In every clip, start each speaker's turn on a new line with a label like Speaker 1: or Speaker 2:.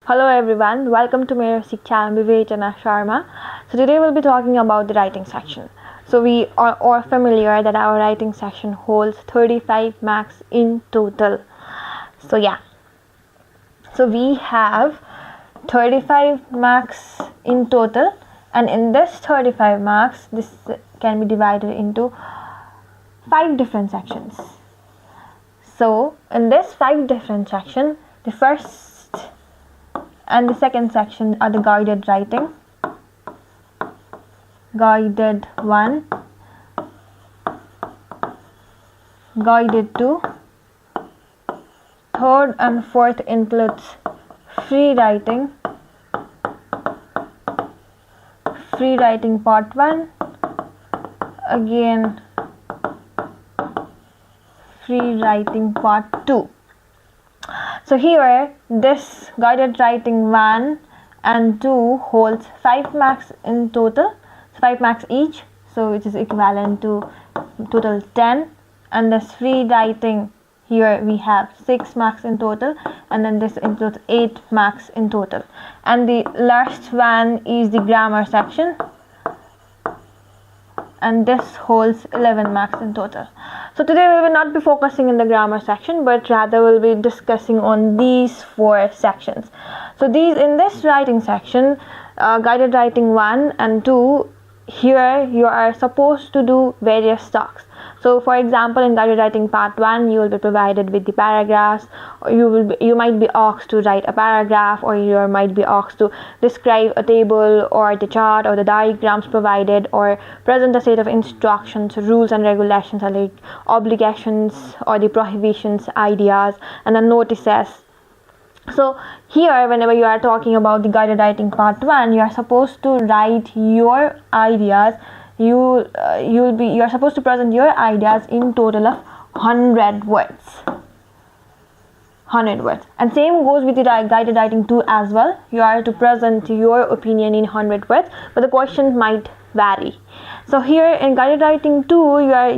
Speaker 1: Hello everyone, welcome to MeroSiksha. I'm Vivechana Sharma. So today we'll be talking about the writing section. So we are all familiar that our writing section holds 35 marks in total. So we have 35 marks in total, and in this 35 marks, this can be divided into 5 different sections. So in this 5 different section, the first and the second section are the guided writing, guided 1, guided 2, third and fourth includes free writing part 1, again free writing part 2. So here this guided writing 1 and 2 holds 5 marks in total, 5 marks each, so which is equivalent to total 10. And this free writing, here we have 6 marks in total, and then this includes 8 marks in total. And the last one is the grammar section, and this holds 11 marks in total. So today we will not be focusing in the grammar section, but rather we'll be discussing on these 4 sections. So in this writing section, guided writing 1 and 2, here you are supposed to do various tasks. So for example, in guided writing part 1, you will be provided with the paragraphs, or you might be asked to write a paragraph, or you might be asked to describe a table or the chart or the diagrams provided, or present a set of instructions, rules and regulations, like obligations or the prohibitions, ideas, and the notices. So here, whenever you are talking about the guided writing part 1, you are supposed to write your ideas. You are supposed to present your ideas in total of 100 words. 100 words. And same goes with the guided writing 2 as well. You are to present your opinion in 100 words, but the questions might vary. So here in guided writing 2,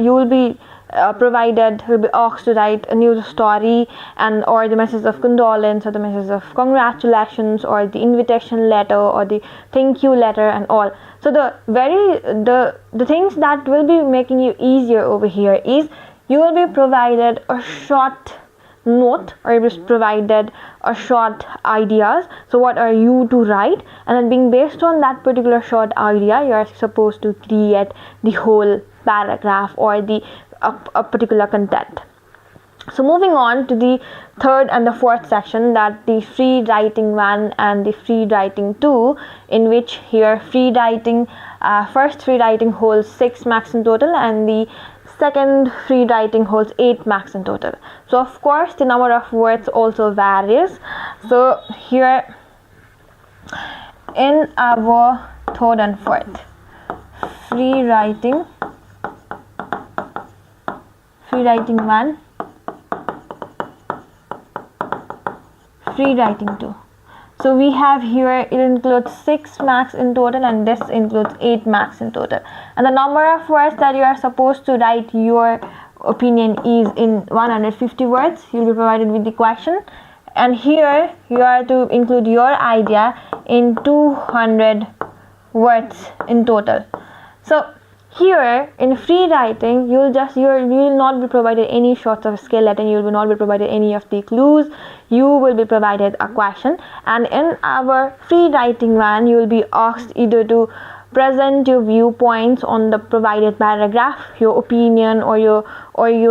Speaker 1: you will be asked to write a news story, and or the message of condolence, or the message of congratulations, or the invitation letter, or the thank you letter, and all. So the things that will be making you easier over here is you will be provided a short note, or you will be provided a short ideas. So what are you to write, and then being based on that particular short idea, you are supposed to create the whole paragraph or the a particular content. So moving on to the third and the fourth section, that the free writing 1 and the free writing 2, in which here free writing, first free writing holds 6 marks in total, and the second free writing holds 8 marks in total. So of course the number of words also varies. So here in our third and fourth, free writing 1, free writing 2. So we have here, it includes 6 marks in total, and this includes 8 marks in total. And the number of words that you are supposed to write your opinion is in 150 words. You will be provided with the question, and here you are to include your idea in 200 words in total. So here in free writing, you will not be provided any sorts of skeleton, you will not be provided any of the clues, you will be provided a question. And in our free writing 1, you will be asked either to present your viewpoints on the provided paragraph, your opinion or your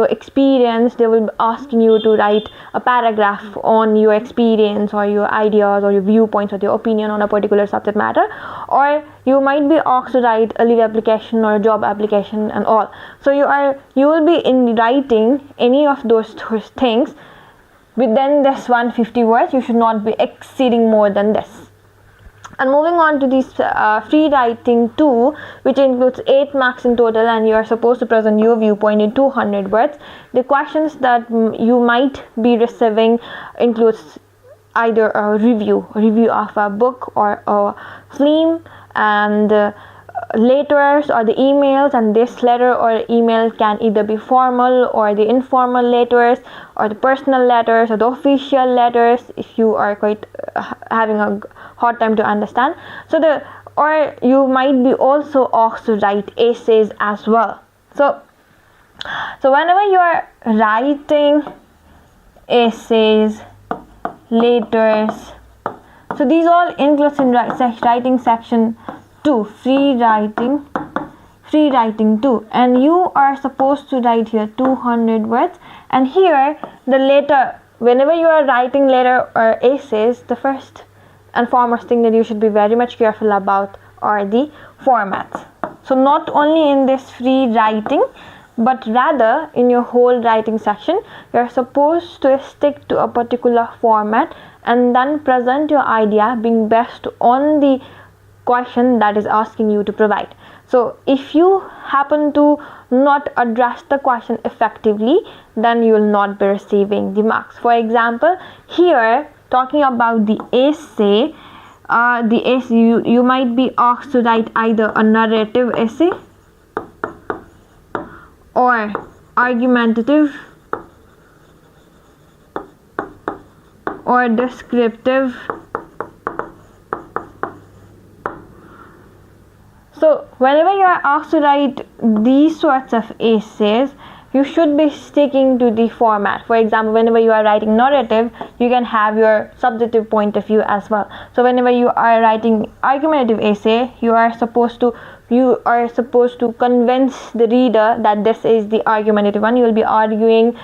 Speaker 1: experience. They will be asking you to write a paragraph on your experience or your ideas or your viewpoints or your opinion on a particular subject matter, or you might be asked to write a leave application or a job application and all. So you will be in writing any of those things within this 150 words. You should not be exceeding more than this. And moving on to this free writing 2, which includes 8 marks in total, and you are supposed to present your viewpoint in 200 words. The questions that you might be receiving includes either a review of a book or a film, and letters or the emails, and this letter or email can either be formal or the informal letters, or the personal letters or the official letters, if you are quite having a hard time to understand. Or you might be also asked to write essays as well. So whenever you are writing essays, letters, so these all includes in writing section 2, free writing 2, and you are supposed to write here 200 words. And here the letter, whenever you are writing letter or essays, the first and foremost thing that you should be very much careful about are the formats. So not only in this free writing, but rather in your whole writing section, you are supposed to stick to a particular format and then present your idea being based on the question that is asking you to provide. So if you happen to not address the question effectively, then you will not be receiving the marks. For example, here talking about the essay, you might be asked to write either a narrative essay or argumentative or descriptive. So whenever you are asked to write these sorts of essays, you should be sticking to the format. For example, whenever you are writing narrative, you can have your subjective point of view as well. So whenever you are writing argumentative essay, you are supposed to convince the reader that this is the argumentative one. You will be arguing,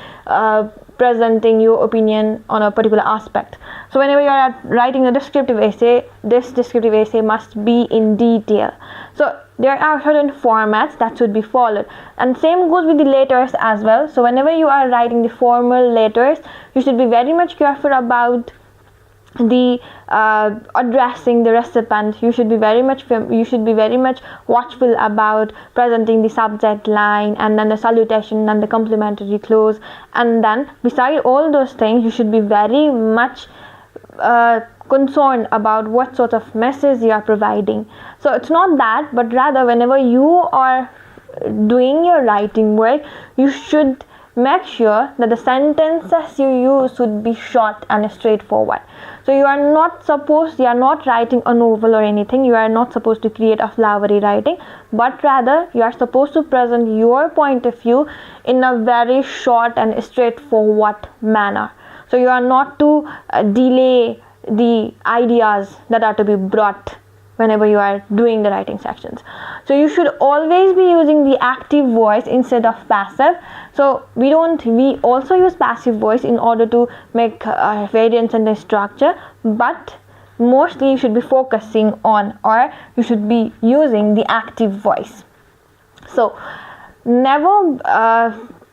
Speaker 1: presenting your opinion on a particular aspect. So whenever you are writing a descriptive essay, this descriptive essay must be in detail. So there are certain formats that should be followed, and same goes with the letters as well. So whenever you are writing the formal letters, you should be very much careful about the addressing the recipient. You should be very much watchful about presenting the subject line, and then the salutation and the complimentary close. And then beside all those things, you should be very much concerned about what sort of message you are providing. So it's not that, but rather whenever you are doing your writing work, you should make sure that the sentences you use should be short and straightforward. So you are not writing a novel or anything. You are not supposed to create a flowery writing, but rather you are supposed to present your point of view in a very short and straightforward manner. So you are not to delay the ideas that are to be brought whenever you are doing the writing sections. So you should always be using the active voice instead of passive. So we also use passive voice in order to make variance in the structure, but mostly you should be focusing on, or you should be using the active voice. So never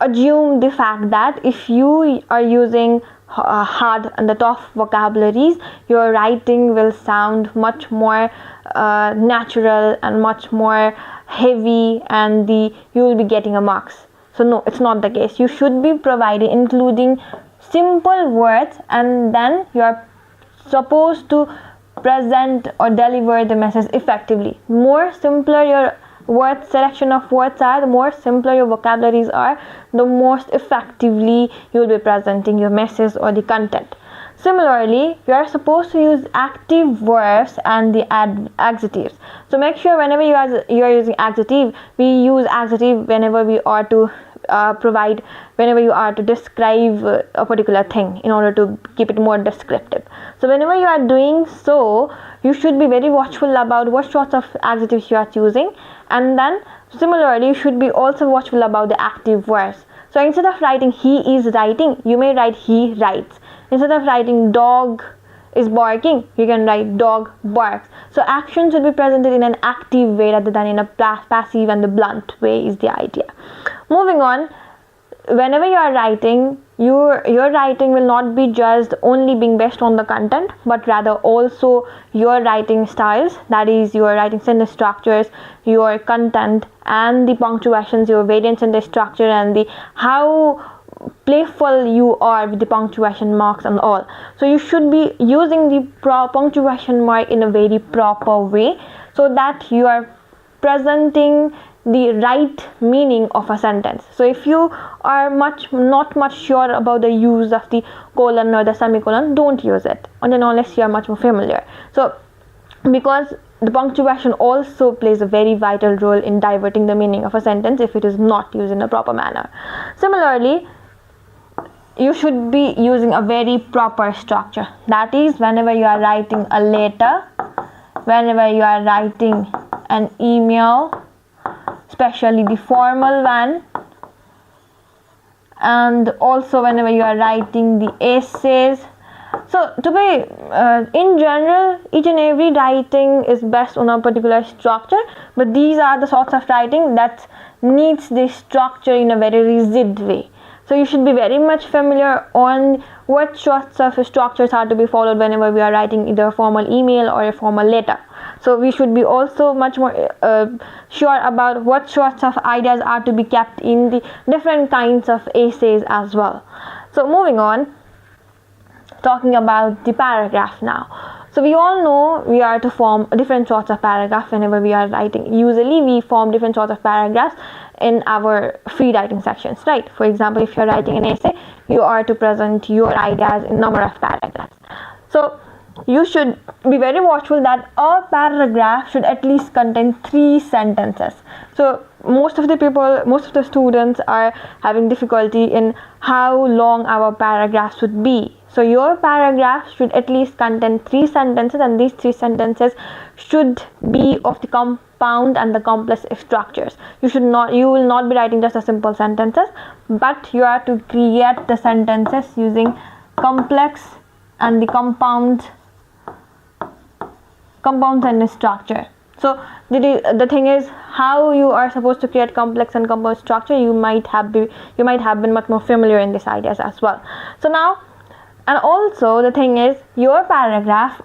Speaker 1: assume the fact that if you are using hard and the tough vocabularies, your writing will sound much more natural and much more heavy, and you will be getting a marks. So no, it's not the case. You should be including simple words, and then you are supposed to present or deliver the message effectively. More simpler your selection of words are, the more simpler your vocabularies are, the most effectively you will be presenting your message or the content. Similarly, you are supposed to use active verbs and the adjectives. So make sure whenever you are using adjective, we use adjective whenever we are to whenever you are to describe a particular thing in order to keep it more descriptive. So whenever you are doing so, you should be very watchful about what sorts of adjectives you are choosing, and then similarly you should be also watchful about the active verbs. So instead of writing he is writing, you may write he writes. Instead of writing dog is barking, you can write dog barks. So action should be presented in an active way rather than in a passive and the blunt way is the idea. Moving on, whenever you are writing, your writing will not be just only being based on the content, but rather also your writing styles, that is your writing sentence structures, your content and the punctuations, your variance in the structure, and the how playful you are with the punctuation marks and all. So you should be using the punctuation mark in a very proper way, so that you are presenting the right meaning of a sentence. So if you are not much sure about the use of the colon or the semicolon, don't use it unless you are much more familiar. So because the punctuation also plays a very vital role in diverting the meaning of a sentence if it is not used in a proper manner. Similarly, you should be using a very proper structure. That is, whenever you are writing a letter, whenever you are writing an email, especially the formal one, and also whenever you are writing the essays. So to be in general, each and every writing is based on a particular structure, but these are the sorts of writing that needs this structure in a very rigid way. So you should be very much familiar on what sorts of structures are to be followed whenever we are writing either a formal email or a formal letter. So we should be also much more sure about what sorts of ideas are to be kept in the different kinds of essays as well. So moving on, talking about the paragraph now. So we all know we are to form different sorts of paragraph whenever we are writing. Usually we form different sorts of paragraphs in our free writing sections, right? For example, if you're writing an essay, you are to present your ideas in number of paragraphs. So you should be very watchful that a paragraph should at least contain 3 sentences. So most of the students are having difficulty in how long our paragraphs should be. So your paragraph should at least contain 3 sentences, and these 3 sentences should be of the compound and the complex structures. You will not be writing just a simple sentences, but you are to create the sentences using complex and the compounds and the structure. So the thing is, how you are supposed to create complex and compound structure, you might have been much more familiar in these ideas as well. So now, and also the thing is, your paragraph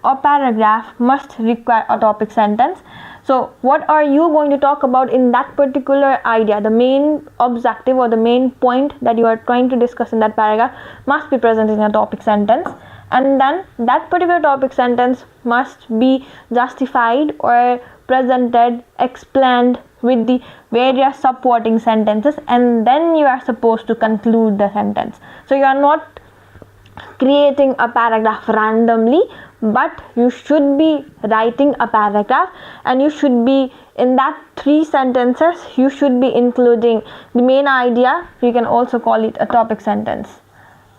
Speaker 1: must require a topic sentence. So what are you going to talk about in that particular idea? The main objective or the main point that you are trying to discuss in that paragraph must be present in a topic sentence, and then that particular topic sentence must be justified or presented, explained with the various supporting sentences, and then you are supposed to conclude the sentence. So you are not creating a paragraph randomly, but you should be writing a paragraph, and you should be in that 3 sentences, you should be including the main idea. You can also call it a topic sentence,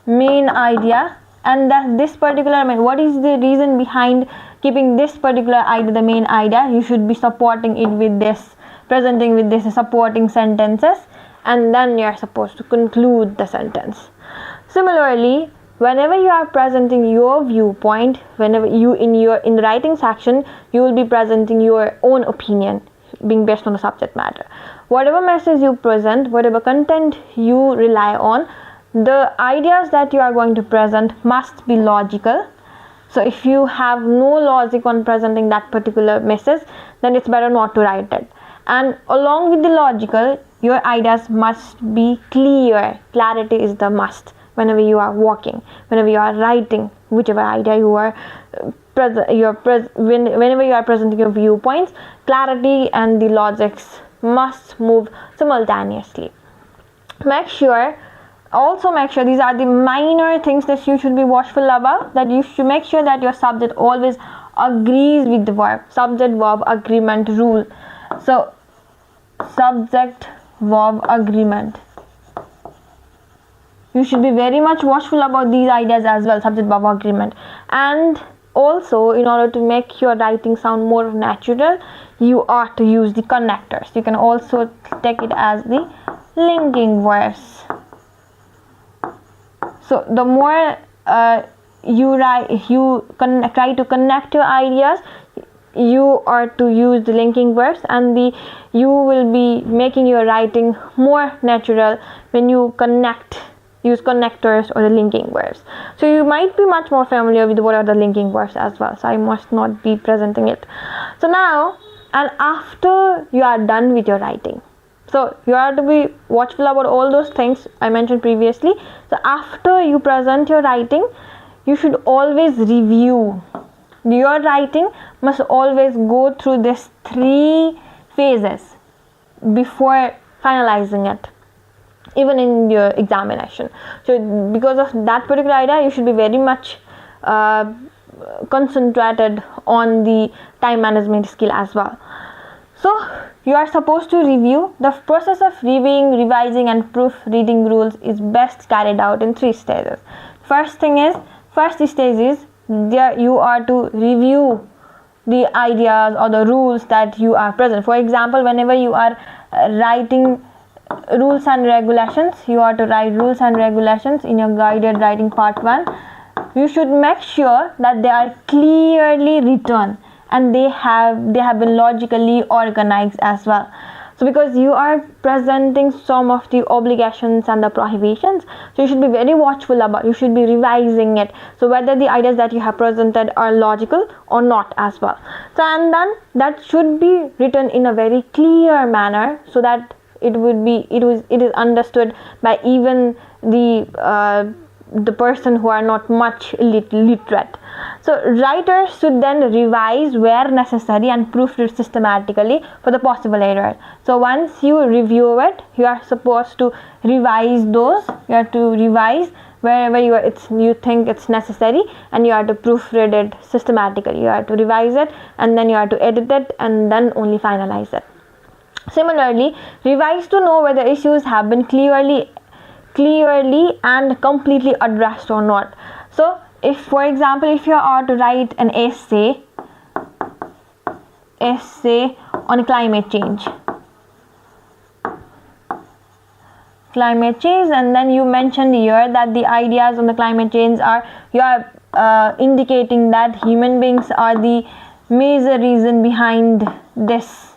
Speaker 1: main idea. And that this particular, what is the reason behind keeping this particular idea the main idea? You should be supporting it with this, presenting with this supporting sentences, and then you are supposed to conclude the sentence. Similarly, whenever you are presenting your viewpoint, whenever you in the writing section, you will be presenting your own opinion being based on the subject matter. Whatever message you present, whatever content you rely on, the ideas that you are going to present must be logical. So if you have no logic on presenting that particular message, then it's better not to write it. And along with the logical, your ideas must be clear. Clarity is the must whenever you are whenever you are writing, whichever idea you are whenever you are presenting your viewpoints, clarity and the logics must move simultaneously. Make sure these are the minor things that you should be watchful about, that you should make sure that your subject always agrees with the verb, subject verb agreement rule. So subject verb agreement, you should be very much watchful about these ideas as well, subject verb agreement. And also, in order to make your writing sound more natural, you are to use the connectors. You can also take it as the linking verbs. So the more you try to connect your ideas, you are to use the linking verbs, and you will be making your writing more natural when you use connectors or the linking verbs. So you might be much more familiar with what are the linking verbs as well, so I must not be presenting it. So now, and after you are done with your writing, so you have to be watchful about all those things I mentioned previously. So after you present your writing, you should always review. Your writing must always go through these 3 phases before finalizing it, even in your examination. So because of that particular idea, you should be very much concentrated on the time management skill as well. So you are supposed to review. The process of reviewing, revising and proofreading rules is best carried out in 3 stages. First stage is there you are to review the ideas or the rules that you are present. For example, whenever you are writing rules and regulations, you are to write rules and regulations in your guided writing part 1. You should make sure that they are clearly written and they have been logically organized as well. So because you are presenting some of the obligations and the prohibitions, so you should be very watchful about, you should be revising it, so whether the ideas that you have presented are logical or not as well. So and then that should be written in a very clear manner, so that it is understood by even the person who are not much literate. So writers should then revise where necessary and proofread systematically for the possible error. So once you review it, you are supposed to revise those. You have to revise wherever you think it's necessary, and you have to proofread it systematically. You have to revise it and then you have to edit it and then only finalize it. Similarly, revise to know whether issues have been clearly and completely addressed or not. So if, for example, if you are to write an essay on climate change, and then you mentioned here that the ideas on the climate change are, you are indicating that human beings are the major reason behind this.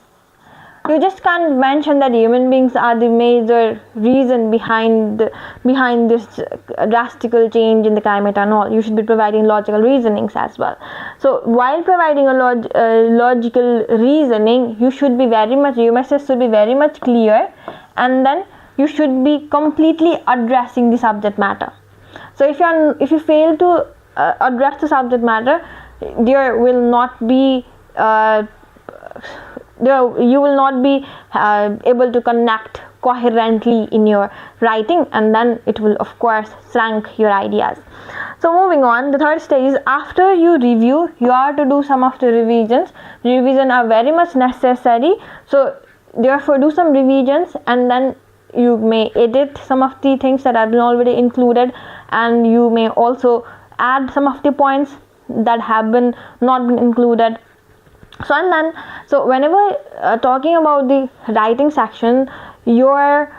Speaker 1: You just can't mention that human beings are the major reason behind this drastical change in the climate and all. You should be providing logical reasonings as well. So while providing a logical reasoning, your message should be very much clear, and then you should be completely addressing the subject matter. So if you fail to address the subject matter, there will not be you will not be able to connect coherently in your writing, and then it will of course shrink your ideas. So moving on, the third stage is after you review, you are to do some of the revisions. Revisions are very much necessary, so therefore do some revisions, and then you may edit some of the things that have been already included, and you may also add some of the points that have not been included. So whenever talking about the writing section, your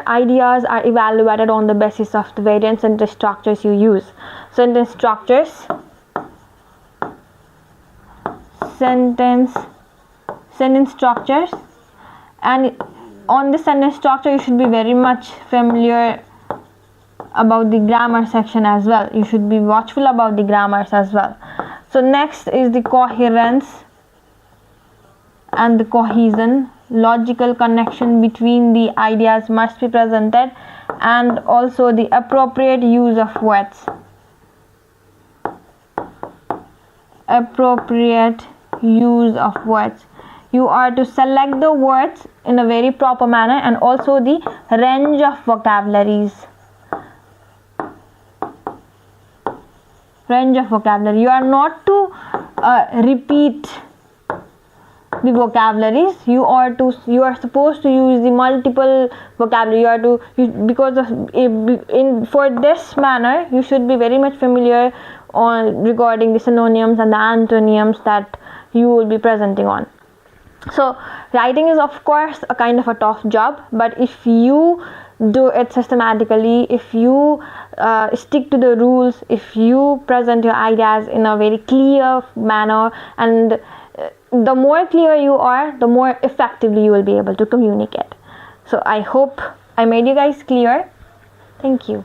Speaker 1: ideas are evaluated on the basis of the various sentence structures you use. Sentence structures, and on the sentence structure you should be very much familiar about the grammar section as well. You should be watchful about the grammars as well. So next is the coherence and the cohesion. Logical connection between the ideas must be presented, and also the appropriate use of words. You are to select the words in a very proper manner, and also the range of vocabularies. You are not to repeat the vocabularies. You are supposed to use the multiple vocabulary. For this manner you should be very much familiar regarding the synonyms and the antonyms that you will be presenting on. So writing is of course a kind of a tough job, but if you do it systematically, if you stick to the rules, if you present your ideas in a very clear manner, and the more clear you are, the more effectively you will be able to communicate. So I hope I made you guys clear. Thank you.